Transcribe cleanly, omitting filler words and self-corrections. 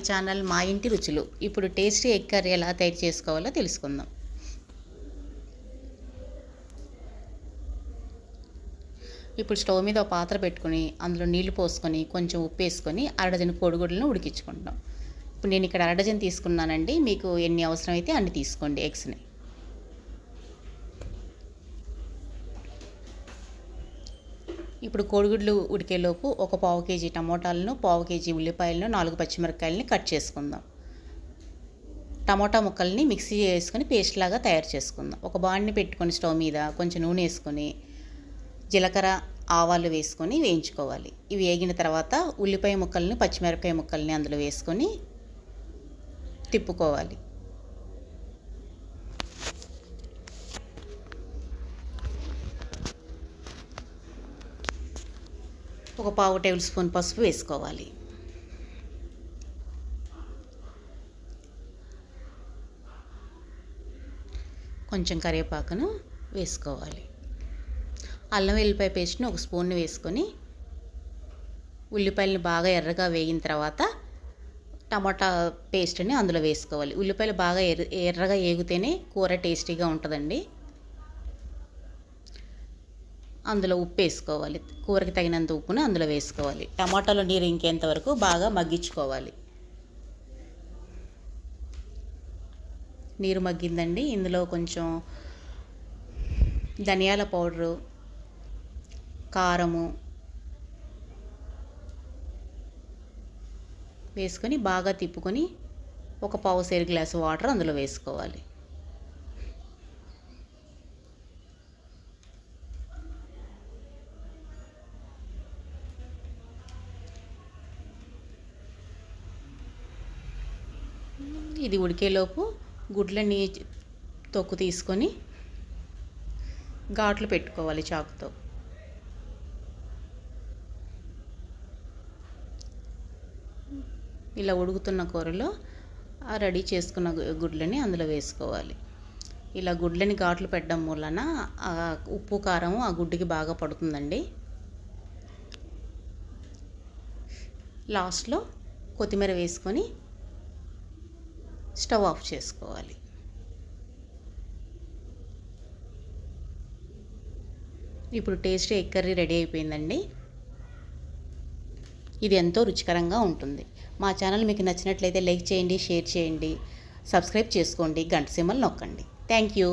Channel మా ఇంటి రుచులు. ఇప్పుడు టేస్టీ ఎగ్ కర్రీ ఎలా తయారు చేసుకోవాలో తెలుసుకుందాం. ఇప్పుడు స్టవ్ మీద ఒక పాత్ర పెట్టుకుని అందులో నీళ్లు పోసుకొని కొంచెం ఉప్పు వేసుకొని అరడజను కోడిగుడ్లను ఉడికించుకుంటాం. ఇప్పుడు నేను ఇక్కడ అరడజను తీసుకున్నానండి. మీకు ఎన్ని అవసరమైతే అన్ని తీసుకోండి ఎగ్స్ని. ఇప్పుడు కోడిగుడ్లు ఉడికేలోపు ఒక పావు కేజీ టమోటాలను, పావు కేజీ ఉల్లిపాయలను, 4 పచ్చిమిరపకాయలని కట్ చేసుకుందాం. టమోటా ముక్కల్ని మిక్సీ వేసుకొని పేస్ట్ లాగా తయారు చేసుకుందాం. ఒక బాండ్ని పెట్టుకొని స్టవ్ మీద కొంచెం నూనె వేసుకొని జీలకర్ర, ఆవాలు వేసుకొని వేయించుకోవాలి. ఇవి వేగిన తర్వాత ఉల్లిపాయ ముక్కల్ని, పచ్చిమిరపకాయ ముక్కల్ని అందులో వేసుకొని తిప్పుకోవాలి. ఒక పావు టేబుల్ స్పూన్ పసుపు వేసుకోవాలి. కొంచెం కరివేపాకును వేసుకోవాలి. అల్లం వెల్లిపాయ పేస్ట్ని ఒక స్పూన్ వేసుకొని ఉల్లిపాయలని బాగా ఎర్రగా వేగిన తర్వాత టమాటా పేస్ట్ని అందులో వేసుకోవాలి. ఉల్లిపాయలు బాగా ఎర్రగా వేగితేనే కూర టేస్టీగా ఉంటుందండి. అందులో ఉప్పు వేసుకోవాలి. కూరకి తగినంత ఉప్పును అందులో వేసుకోవాలి. టమాటాలో నీరు ఇంకేంత వరకు బాగా మగ్గించుకోవాలి. నీరు మగ్గిందండి. ఇందులో కొంచెం ధనియాల పౌడరు, కారము వేసుకొని బాగా తిప్పుకొని ఒక పావు సేరు గ్లాసు వాటర్ అందులో వేసుకోవాలి. ఇది ఉడికేలోపు గుడ్లని తొక్కు తీసుకొని ఘాట్లు పెట్టుకోవాలి చాకుతో. ఇలా ఉడుకుతున్న కూరలో రెడీ చేసుకున్న గుడ్లని అందులో వేసుకోవాలి. ఇలా గుడ్లని ఘాట్లు పెట్టడం వలన ఉప్పు కారం ఆ గుడ్డుకి బాగా పడుతుందండి. లాస్ట్లో కొత్తిమీర వేసుకొని స్టవ్ ఆఫ్ చేసుకోవాలి. ఇప్పుడు టేస్టీ ఎగ్ కర్రీ రెడీ అయిపోయిందండి. ఇది ఎంతో రుచికరంగా ఉంటుంది. మా ఛానల్ మీకు నచ్చినట్లయితే లైక్ చేయండి, షేర్ చేయండి, సబ్స్క్రైబ్ చేసుకోండి, గంట సింబల్ నొక్కండి. Thank you.